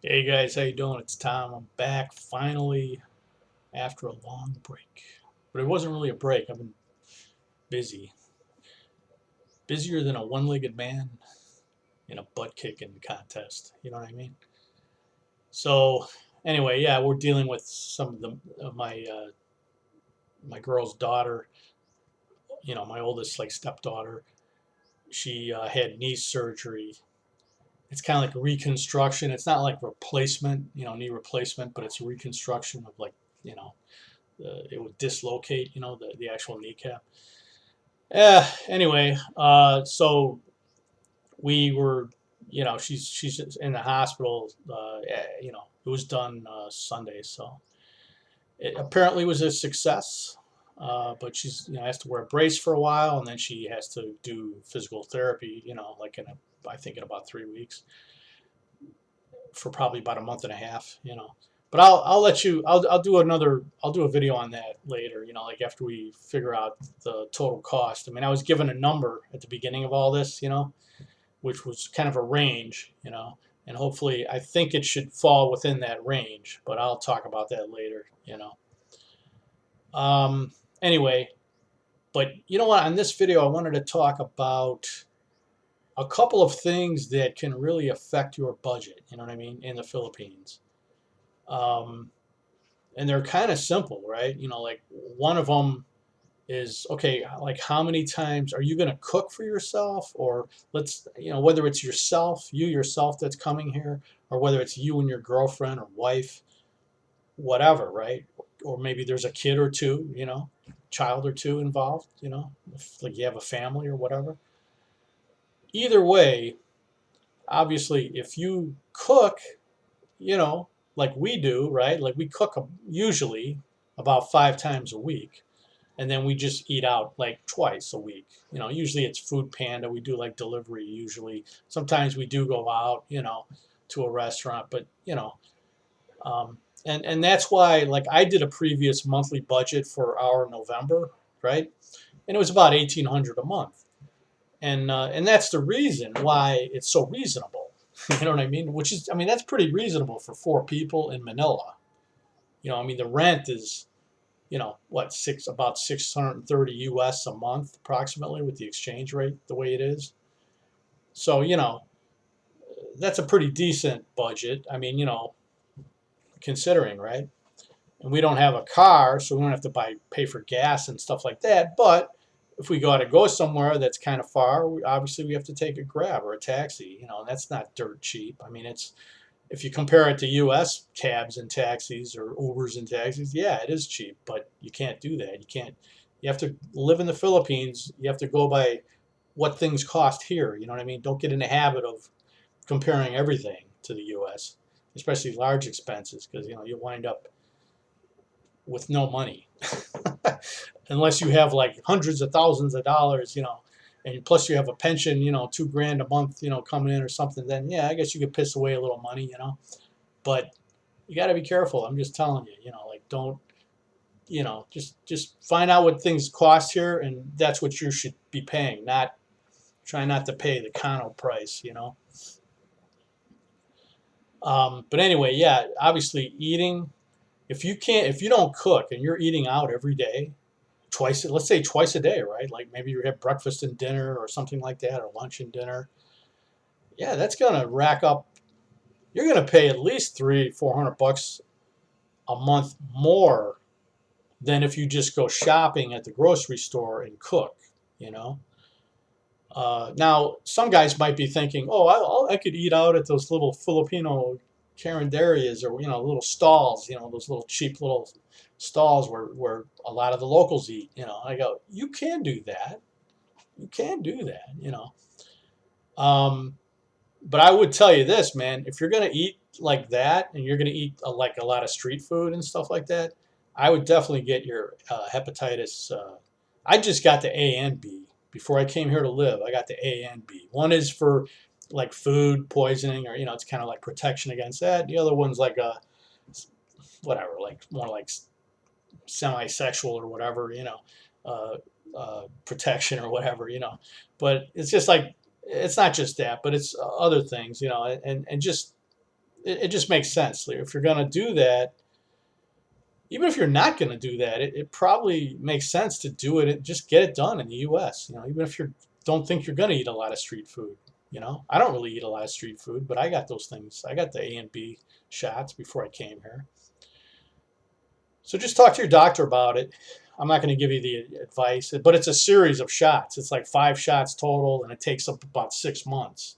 Hey guys, how you doing? It's Tom. I'm back finally after a long break. But it wasn't really a break. I've been busy. Busier than a one-legged man in a butt kicking contest. You know what I mean? So anyway, yeah, we're dealing with some of my girl's daughter. My oldest like stepdaughter. She had knee surgery. It's kind of like reconstruction. It's not like replacement, knee replacement, but it's reconstruction of it would dislocate, the actual kneecap. Yeah. Anyway, so we were, she's in the hospital. It was done Sunday, so it apparently was a success. But she's has to wear a brace for a while, and then she has to do physical therapy. Like I think in about 3 weeks for probably about a month and a half. But I'll let you. I'll do a video on that later. Like after we figure out the total cost. I mean, I was given a number at the beginning of all this. Which was kind of a range. And hopefully, I think it should fall within that range. But I'll talk about that later. Anyway, but you know what? On this video, I wanted to talk about a couple of things that can really affect your budget. You know what I mean? In the Philippines. Um, and they're kind of simple, right? Like one of them is okay, like how many times are you going to cook for yourself, or whether it's you yourself that's coming here, or whether it's you and your girlfriend or wife, whatever, right? Or maybe there's a kid or two, child or two involved, if like you have a family or whatever. Either way, obviously, if you cook, you know, like we do, right? Like we cook usually about 5 times a week, and then we just eat out like twice a week. Usually it's Food Panda. We do like delivery usually. Sometimes we do go out, to a restaurant, but and that's why like I did a previous monthly budget for our November, right? And it was about 1,800 a month, and that's the reason why it's so reasonable. You know what I mean? Which is, I mean, that's pretty reasonable for 4 people in Manila. I mean, the rent is, what, about 630 US a month approximately with the exchange rate the way it is. So, that's a pretty decent budget. I mean, considering, right? And we don't have a car, so we don't have to pay for gas and stuff like that. But if we got to go somewhere that's kind of far, obviously we have to take a Grab or a taxi. And that's not dirt cheap. I mean, it's if you compare it to U.S. cabs and taxis or Ubers and taxis, yeah, it is cheap, but you can't do that. You can't. You have to live in the Philippines. You have to go by what things cost here. You know what I mean? Don't get in the habit of comparing everything to the U.S., especially large expenses, because you'll wind up with no money unless you have like hundreds of thousands of dollars. And plus you have a pension, 2 grand a month, coming in or something. Then yeah, I guess you could piss away a little money. But you got to be careful. I'm just telling you, like don't, just find out what things cost here, and that's what you should be paying. Not try not to pay the condo price. But anyway, yeah, obviously eating. If you don't cook and you're eating out every day, let's say twice a day, right? Like maybe you have breakfast and dinner or something like that, or lunch and dinner. Yeah, that's gonna rack up. You're gonna pay at least 300-400 bucks a month more than if you just go shopping at the grocery store and cook. You know. Now, some guys might be thinking, "Oh, I could eat out at those little Filipino carinderias, or little stalls. Those little cheap little stalls where a lot of the locals eat." I go, "You can do that. You can do that. Um, but I would tell you this, man. If you're gonna eat like that, and you're gonna eat like a lot of street food and stuff like that, I would definitely get your hepatitis. I just got the A and B before I came here to live. I got the A and B. One is for like food poisoning, or it's kind of like protection against that. The other one's like a whatever, like more like semi-sexual or whatever, protection or whatever. But it's just like it's not just that, but it's other things, and just it just makes sense. Like, if you're going to do that, even if you're not going to do that, it probably makes sense to do it. Just get it done in the U.S. Even if you don't think you're going to eat a lot of street food. I don't really eat a lot of street food, but I got those things. I got the A and B shots before I came here. So just talk to your doctor about it. I'm not going to give you the advice, but it's a series of shots. It's like 5 shots total, and it takes up about 6 months.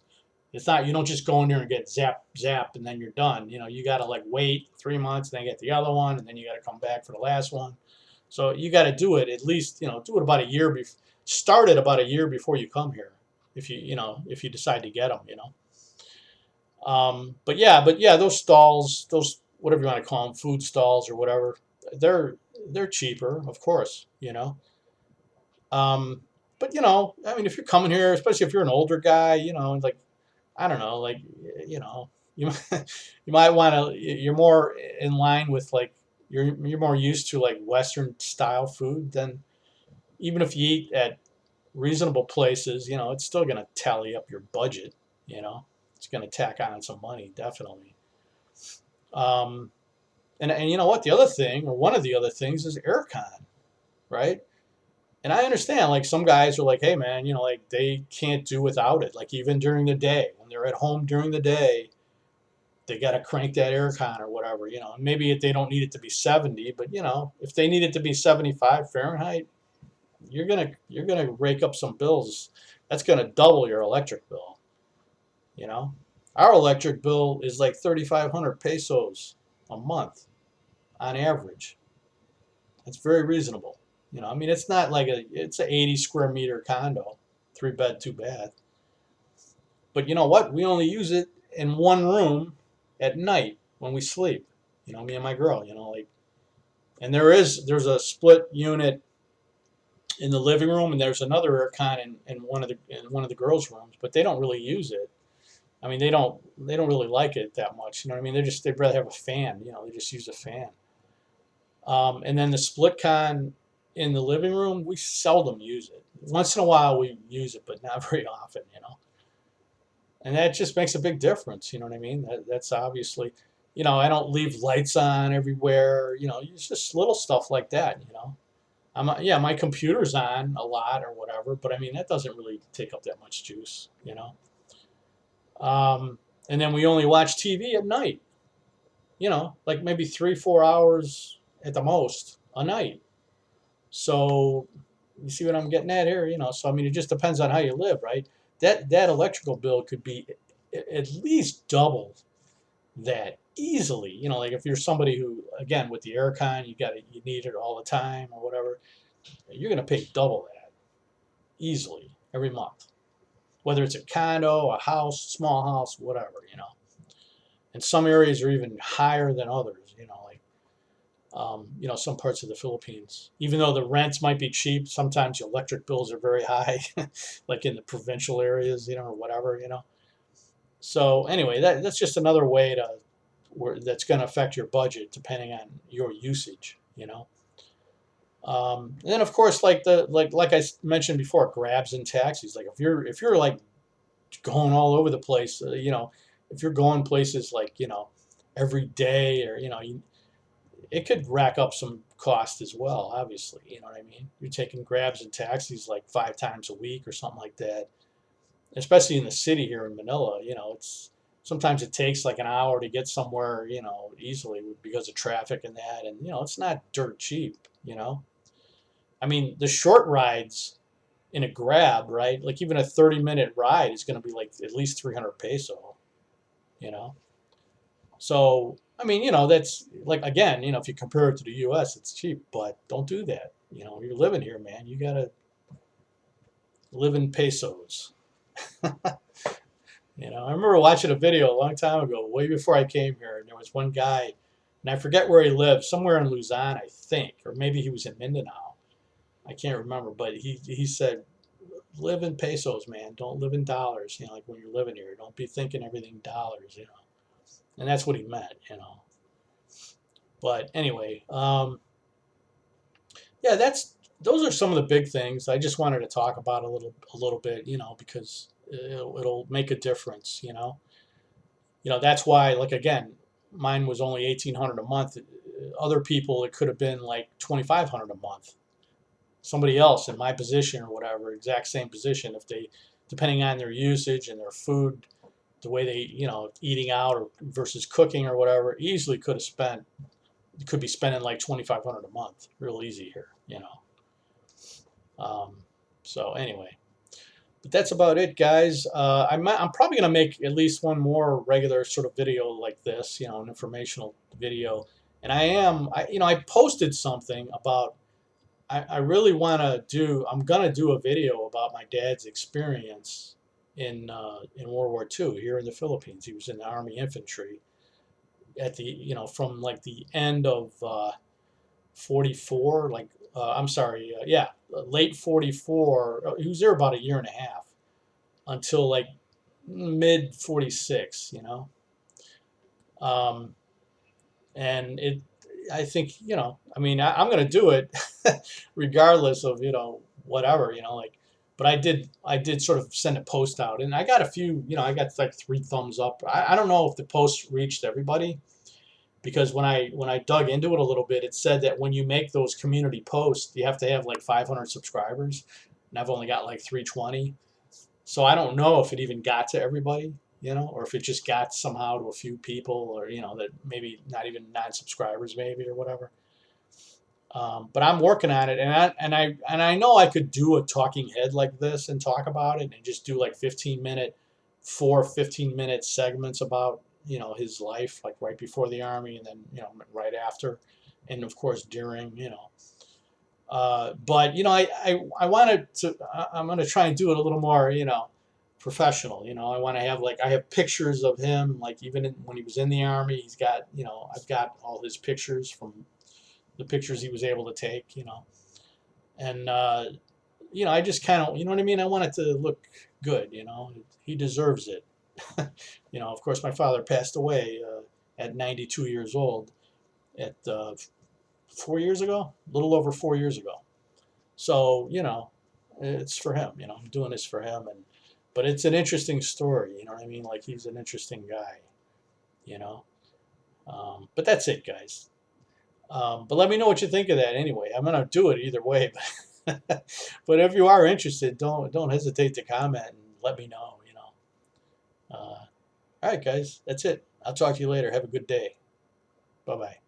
It's not, you don't just go in there and get zap, and then you're done. You got to like wait 3 months, then get the other one, and then you got to come back for the last one. So you got to do it at least, do it about a year before. Start it about a year before you come here, if you decide to get them. But yeah, those stalls, those whatever you want to call them, food stalls or whatever, they're cheaper, of course. Um, but I mean, if you're coming here, especially if you're an older guy, like I don't know, like you you might want to. You're more in line with like you're more used to like Western style food than even if you eat at reasonable places. It's still gonna tally up your budget. It's gonna tack on some money, definitely. Um, and you know what? The other thing, or one of the other things, is aircon, right? And I understand, like some guys are like, hey man, like they can't do without it. Like even during the day, when they're at home during the day, they got to crank that aircon or whatever. And maybe if they don't need it to be 70, but if they need it to be 75 Fahrenheit, you're gonna rake up some bills. That's gonna double your electric bill. You know, our electric bill is like 3,500 pesos a month on average. That's very reasonable. I mean, it's not like it's an 80 square meter condo, 3 bed, 2 bath. But you know what? We only use it in one room at night when we sleep. Me and my girl. Like, and there's a split unit in the living room, and there's another aircon in one of the girls' rooms, but they don't really use it. I mean, they don't really like it that much. You know what I mean? They'd rather have a fan. They just use a fan. And then the split con in the living room, we seldom use it. Once in a while we use it, but not very often. And that just makes a big difference. You know what I mean? That's obviously, I don't leave lights on everywhere. It's just little stuff like that. Yeah, my computer's on a lot or whatever, but I mean, that doesn't really take up that much juice. Um, and then we only watch TV at night, like maybe 3, 4 hours at the most a night. So you see what I'm getting at here? So I mean, it just depends on how you live, right? That electrical bill could be at least double that easily. Like if you're somebody who, again, with the aircon, you need it all the time or whatever, you're gonna pay double that easily every month, whether it's a condo, a house, small house, whatever. And some areas are even higher than others. Like some parts of the Philippines. Even though the rents might be cheap, sometimes the electric bills are very high, like in the provincial areas, or whatever. So anyway, that's just another way that's going to affect your budget depending on your usage. And then of course, like I mentioned before, grabs and taxis. Like if you're like going all over the place, if you're going places like every day or it could rack up some cost as well, obviously. You know what I mean? You're taking grabs and taxis like 5 times a week or something like that, especially in the city here in Manila. It's sometimes it takes like an hour to get somewhere, easily because of traffic and that. And, it's not dirt cheap. I mean, the short rides in a grab, right? Like even a 30-minute ride is going to be like at least 300 peso, you know? So, I mean, that's like, again, if you compare it to the US, it's cheap, but don't do that. You're living here, man. You got to live in pesos. I remember watching a video a long time ago, way before I came here, and there was one guy, and I forget where he lived, somewhere in Luzon, I think, or maybe he was in Mindanao. I can't remember, but he said, live in pesos, man. Don't live in dollars, like when you're living here. Don't be thinking everything dollars. And that's what he meant. But anyway, yeah, those are some of the big things I just wanted to talk about a little bit, because it'll make a difference. That's why, like, again, mine was only 1,800 a month. Other people, it could have been like 2,500 a month. Somebody else in my position or whatever, exact same position, if they, depending on their usage and their food, the way they, eating out or versus cooking or whatever, easily could be spending like 2,500 a month, real easy here. Um, so anyway, but that's about it, guys. I'm probably gonna make at least one more regular sort of video like this, an informational video. And I posted something about. I really want to do. I'm gonna do a video about my dad's experience in World War II here in the Philippines. He was in the Army Infantry at the from like the end of 44, like I'm sorry, yeah, late 44. He was there about a year and a half until like mid 46. Um, and I think, I mean, I'm going to do it regardless of, whatever, like, but I did sort of send a post out, and I got a few, I got like 3 thumbs up. I don't know if the post reached everybody, because when I dug into it a little bit, it said that when you make those community posts, you have to have like 500 subscribers, and I've only got like 320. So I don't know if it even got to everybody, or if it just got somehow to a few people, or that maybe not even non-subscribers, maybe, or whatever. But I'm working on it, and I know I could do a talking head like this and talk about it, and just do like 15-minute segments about his life, like right before the Army, and then right after, and of course during. But I wanted to. I'm going to try and do it a little more, professional. I want to have, like, I have pictures of him, like even when he was in the Army. He's got, I've got all his pictures from the pictures he was able to take. And I just kind of, you know what I mean. I want it to look good. He deserves it. Of course, my father passed away at 92 years old at 4 years ago, a little over 4 years ago. So, it's for him, I'm doing this for him. But it's an interesting story, you know what I mean? Like, he's an interesting guy, you know? But that's it, guys. But let me know what you think of that anyway. I'm going to do it either way. But if you are interested, don't hesitate to comment and let me know. All right, guys, that's it. I'll talk to you later. Have a good day. Bye-bye.